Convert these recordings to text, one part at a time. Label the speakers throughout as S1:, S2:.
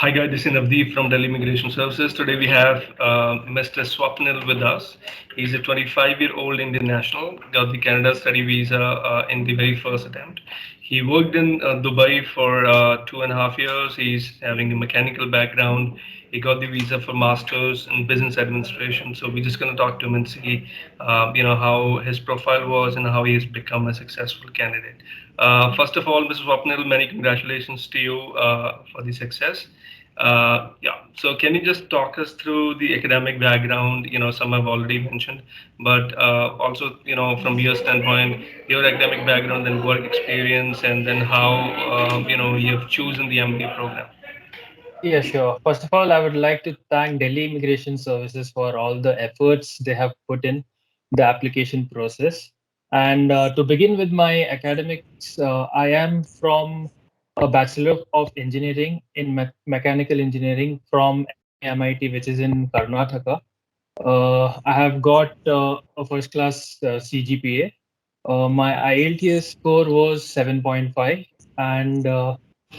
S1: Hi guys, this is Navdeep from Delhi Immigration Services. Today we have Mr. Swapnil with us. He's a 25-year-old Indian national, got the Canada study visa in the very first attempt. He worked in Dubai for 2.5 years. He's having a mechanical background. He got the visa for masters in business administration. So we're just going to talk to him and see, how his profile was and how he has become a successful candidate. First of all, Mr. Swapnil, many congratulations to you for the success. Yeah. So can you just talk us through the academic background? Some I've already mentioned, but also, from your standpoint, your academic background and work experience, and then how, you've chosen the MBA program.
S2: Yeah, sure. First of all, I would like to thank Delhi Immigration Services for all the efforts they have put in the application process. And to begin with my academics, I am from a Bachelor of Engineering in Mechanical Engineering from MIT, which is in Karnataka. I have got a first class CGPA. My IELTS score was 7.5, and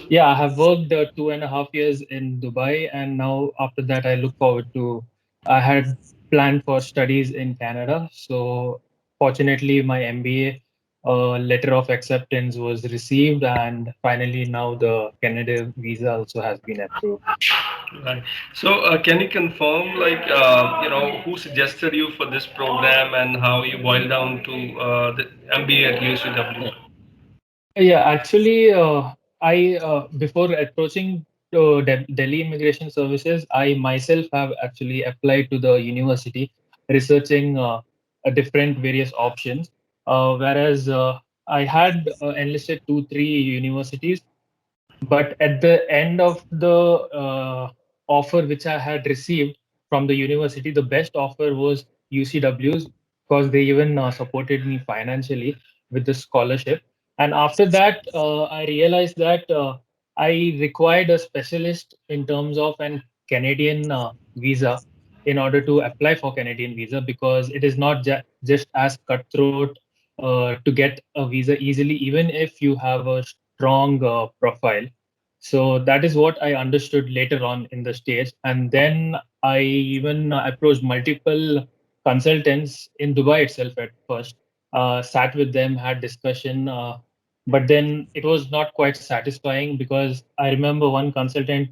S2: yeah, I have worked 2.5 years in Dubai, and now after that, I look forward to. I had planned for studies in Canada, so fortunately, my MBA letter of acceptance was received, and finally, now the Canada visa also has been approved.
S1: Right. So, can you confirm, like, who suggested you for this program and how you boiled down to the MBA at UCW?
S2: Yeah, actually, I before approaching to Delhi Immigration Services, I myself have actually applied to the university, researching different various options. Whereas I had enlisted 2, 3 universities, but at the end of the offer which I had received from the university, the best offer was UCW's because they even supported me financially with the scholarship. And after that, I realized that I required a specialist in terms of an Canadian visa in order to apply for Canadian visa because it is not just as cutthroat to get a visa easily, even if you have a strong profile. So that is what I understood later on in the stage. And then I even approached multiple consultants in Dubai itself at first, sat with them, had discussion. But then it was not quite satisfying because I remember one consultant,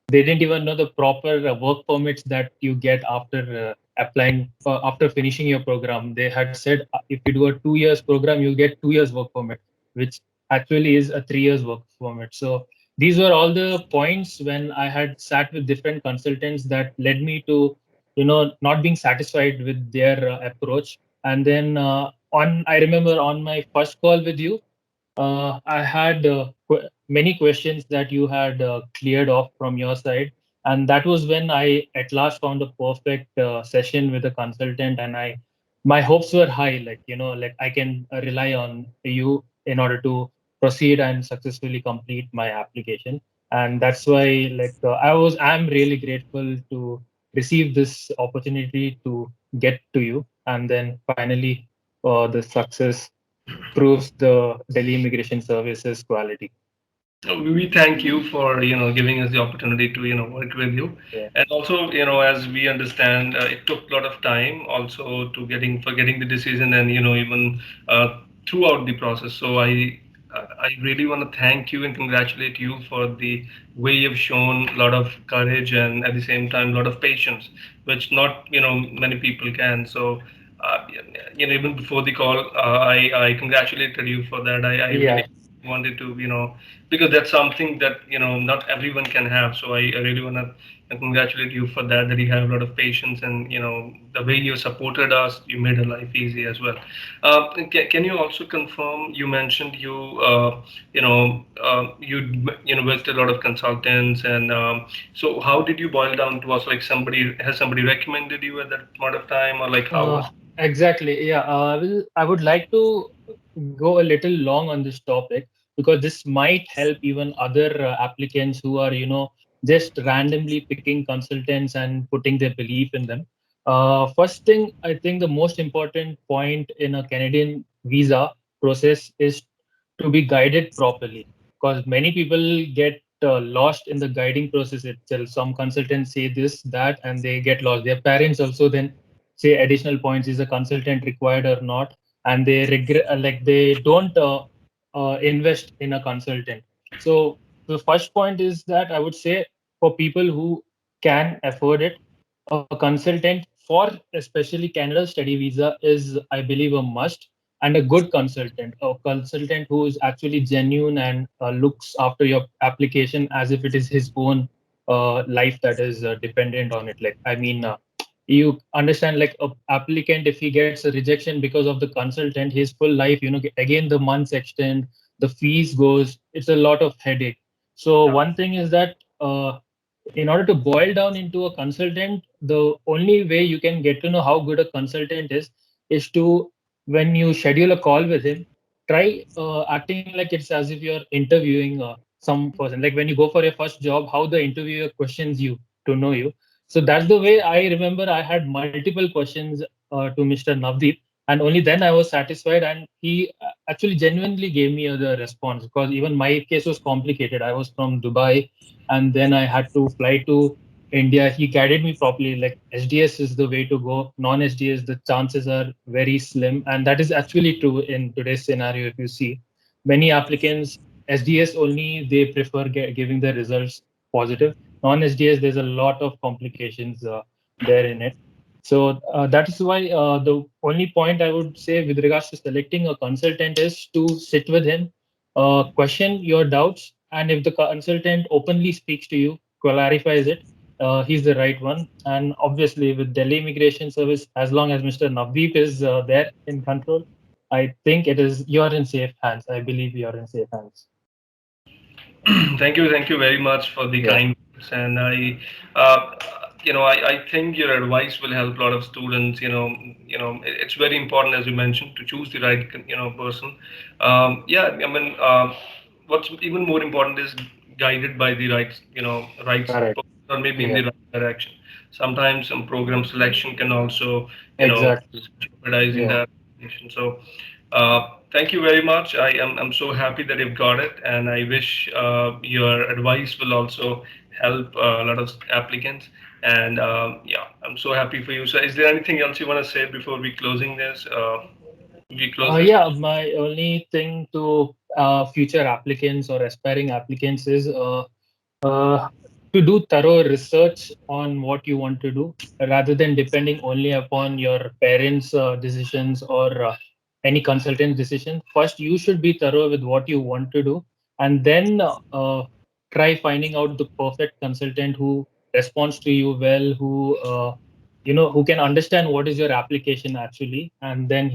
S2: they didn't even know the proper work permits that you get after applying, after finishing your program. They had said if you do a 2 years program, you get 2 years work permit, which actually is a 3 years work permit. So these were all the points when I had sat with different consultants that led me to, not being satisfied with their approach. And then I remember on my first call with you, I had many questions that you had cleared off from your side, and that was when I at last found a perfect session with a consultant, and my hopes were high, like like I can rely on you in order to proceed and successfully complete my application, and that's why I'm really grateful to receive this opportunity to get to you, and then finally the success proves the Delhi Immigration Services quality.
S1: So we thank you for giving us the opportunity to work with you,
S2: Yeah.
S1: and also as we understand, it took a lot of time also to getting the decision, and even throughout the process. So I really want to thank you and congratulate you for the way you've shown a lot of courage and at the same time a lot of patience, which not many people can. So. Even before the call, I congratulated you for that. I really
S2: Yeah.
S1: wanted to because that's something that not everyone can have. So I really want to congratulate you for that you have a lot of patience, and the way you supported us, you made our life easy as well. Can you also confirm, you mentioned you visited a lot of consultants, and so how did you boil down to us, like somebody recommended you at that point of time, or like how was.
S2: Exactly. Yeah. I would like to go a little long on this topic because this might help even other applicants who are, just randomly picking consultants and putting their belief in them. First thing, I think the most important point in a Canadian visa process is to be guided properly because many people get lost in the guiding process itself. Some consultants say this, that, and they get lost. Their parents also then say additional points: is a consultant required or not? And they regret, like they don't invest in a consultant. So the first point is that I would say for people who can afford it, a consultant for especially Canada study visa is, I believe, a must, and a good consultant, a consultant who is actually genuine and looks after your application as if it is his own life that is dependent on it. Like, I mean, you understand, like a applicant, if he gets a rejection because of the consultant, his full life, again, the months extend, the fees goes, it's a lot of headache. So one thing is that in order to boil down into a consultant, the only way you can get to know how good a consultant is to, when you schedule a call with him, try acting like it's as if you're interviewing some person. Like when you go for your first job, how the interviewer questions you to know you. So that's the way I remember. I had multiple questions to Mr. Navdeep, and only then I was satisfied. And he actually genuinely gave me the response, because even my case was complicated. I was from Dubai, and then I had to fly to India. He guided me properly. Like SDS is the way to go. Non-SDS, the chances are very slim, and that is actually true in today's scenario. If you see, many applicants SDS only, they prefer giving the results positive. Non-SDS, there's a lot of complications there in it. So that is why the only point I would say with regards to selecting a consultant is to sit with him, question your doubts, and if the consultant openly speaks to you, clarifies it, he's the right one. And obviously, with Delhi Immigration Service, as long as Mr. Navdeep is there in control, I think you're in safe hands. I believe you're in safe hands.
S1: Thank you very much for the
S2: Yeah,
S1: kind words. And uh, I think your advice will help a lot of students. It's very important, as you mentioned, to choose the right, person. Yeah, I mean, what's even more important is guided by the right, right
S2: correct.
S1: person, or maybe in the
S2: Yeah,
S1: right direction. Sometimes some program selection can also,
S2: exactly.
S1: jeopardizing
S2: Yeah.
S1: the application. So thank you very much. I'm so happy that you've got it, and I wish your advice will also help a lot of applicants. And yeah, I'm so happy for you. So, is there anything else you want to say before we closing this? We close this.
S2: Yeah, my only thing to future applicants or aspiring applicants is uh, to do thorough research on what you want to do, rather than depending only upon your parents' decisions or any consultant decision. First, you should be thorough with what you want to do, and then try finding out the perfect consultant who responds to you well, who can understand what is your application actually, and then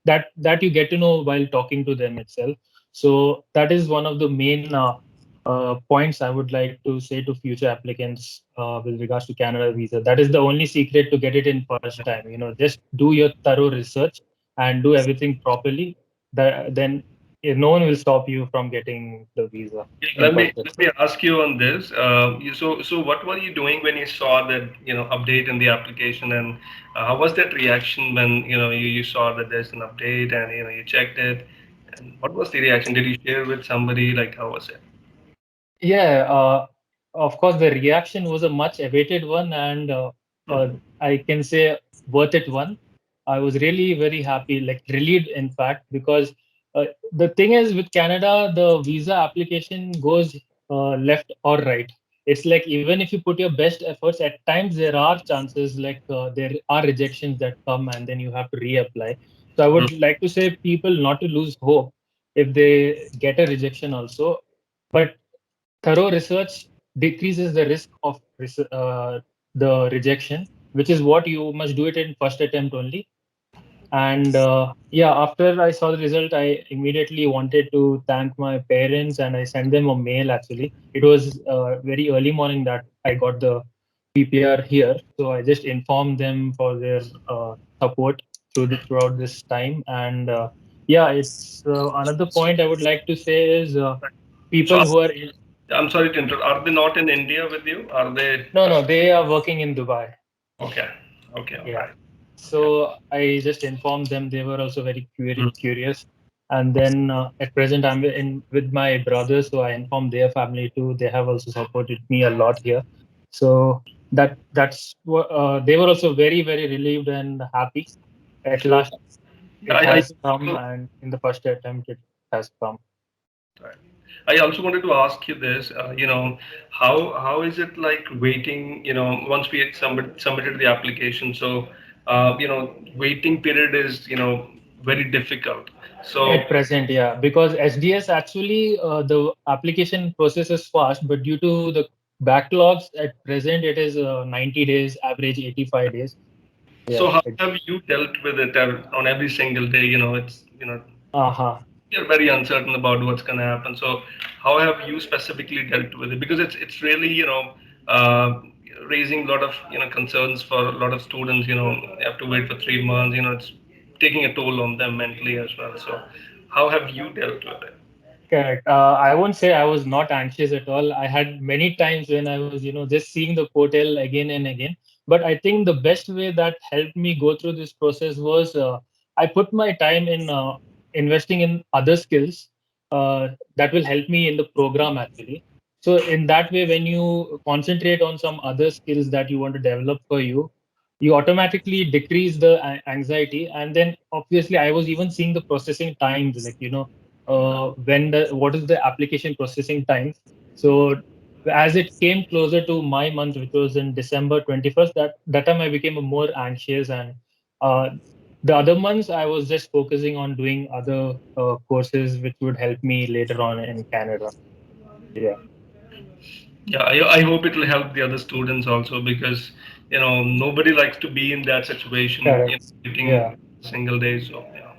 S2: that you get to know while talking to them itself. So that is one of the main points I would like to say to future applicants with regards to Canada visa. That is the only secret to get it in first time. Just do your thorough research and do everything properly. Then no one will stop you from getting the visa in
S1: Let me
S2: first
S1: let me
S2: itself.
S1: ask you on this. So what were you doing when you saw that update in the application, and how was that reaction when you saw that there's an update and you checked it, and what was the reaction? Did you share with somebody? Like, how was it?
S2: Yeah, of course, the reaction was a much awaited one, and I can say worth it one. I was really very happy, like relieved, in fact, because the thing is with Canada, the visa application goes left or right. It's like even if you put your best efforts, at times there are chances, like there are rejections that come, and then you have to reapply. So I would like to say people not to lose hope if they get a rejection also, but thorough research decreases the risk of the rejection, which is what you must do it in first attempt only. And yeah, after I saw the result, I immediately wanted to thank my parents, and I sent them a mail. Actually, it was very early morning that I got the PPR here, so I just informed them for their support throughout this time. And yeah, it's another point I would like to say is
S1: So
S2: people who are
S1: I'm sorry to interrupt. Are they not in India with you? Are they?
S2: no, they are working in Dubai.
S1: Okay. Okay. All
S2: Yeah.
S1: right. Yeah.
S2: So I just informed them. They were also very
S1: Mm.
S2: curious. And then at present, I'm in with my brothers, so I informed their family too. They have also supported me a lot here. So they were also very, very relieved and happy. At
S1: So
S2: last, it
S1: I
S2: has come, and in the first attempt, it has come.
S1: I also wanted to ask you this, how is it like waiting, once we had submitted the application, so, waiting period is, very difficult. So,
S2: At present, yeah, because SDS actually the application process is fast, but due to the backlogs at present, it is 90 days, average 85 days.
S1: so
S2: Yeah.
S1: how have you dealt with it on every single day?
S2: Uh-huh.
S1: You're very uncertain about what's going to happen. So, how have you specifically dealt with it? Because it's really, uh, raising a lot of concerns for a lot of students. They have to wait for 3 months. It's taking a toll on them mentally as well. So, how have you dealt with it?
S2: Correct. I won't say I was not anxious at all. I had many times when I was, just seeing the portal again and again. But I think the best way that helped me go through this process was I put my time in investing in other skills that will help me in the program actually. So in that way, when you concentrate on some other skills that you want to develop for you, you automatically decrease the anxiety. And then obviously, I was even seeing the processing times, like, when the what is the application processing time. So as it came closer to my month, which was in December 21st, that time I became more anxious. And uh, the other months I was just focusing on doing other courses which would help me later on in Canada. Yeah.
S1: Yeah, I hope it will help the other students also because nobody likes to be in that situation,
S2: Correct. Yeah.
S1: waiting single day. So yeah.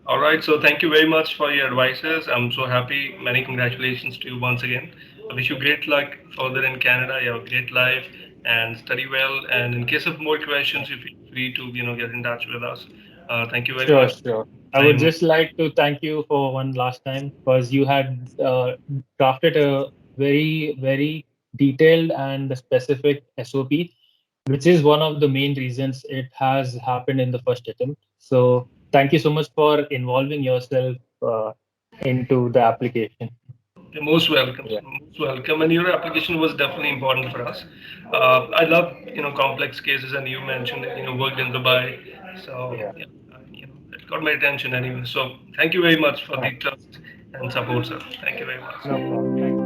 S1: All right. So thank you very much for your advices. I'm so happy. Many congratulations to you once again. I wish you great luck further in Canada. You have a great life and study well. And in case of more questions, you feel free to get in touch with us. Thank you very
S2: Sure,
S1: much.
S2: sure. I would
S1: Time.
S2: just like to thank you for one last time, because you had drafted a very, very detailed and specific SOP, which is one of the main reasons it has happened in the first attempt. So thank you so much for involving yourself into the application.
S1: You're most welcome.
S2: Yeah,
S1: Most welcome. And your application was definitely important for us. I love complex cases, and you mentioned that worked in Dubai, so
S2: yeah.
S1: yeah, it got my attention anyway. So thank you very much for
S2: Uh,
S1: the trust and support, sir. Thank you very much.
S2: no problem. Thank